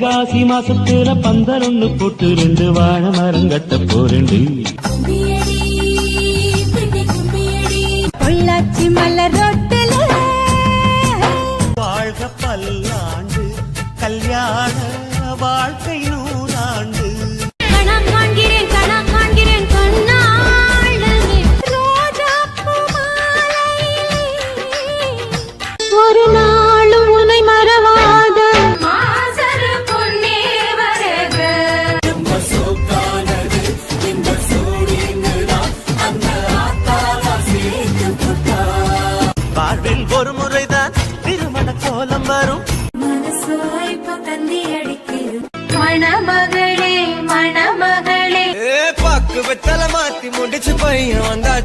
வைகாசி மாசத்துல பந்தல் ஒண்ணு போட்டு 2 வாழை மரம் கட்ட போறேன். பொள்ளாச்சி மலர் ரோட்டுல வாழ்க பல்லாண்டு கல்யாண வாழ்க்கை 100 ஆண்டு. கணா காண்கிறேன் கண்ணாளனே ரோஜாப்பூ மாலையிலே ஒரு நாளும் உன்னை மறவாத மாசர பொன்னே வரக. வாழ்வில் ஒரு முறைதான் திருமண கோலம் வரும். மணமகளே பாக்கு வெத்தல மாத்தி முடிச்சு பையன்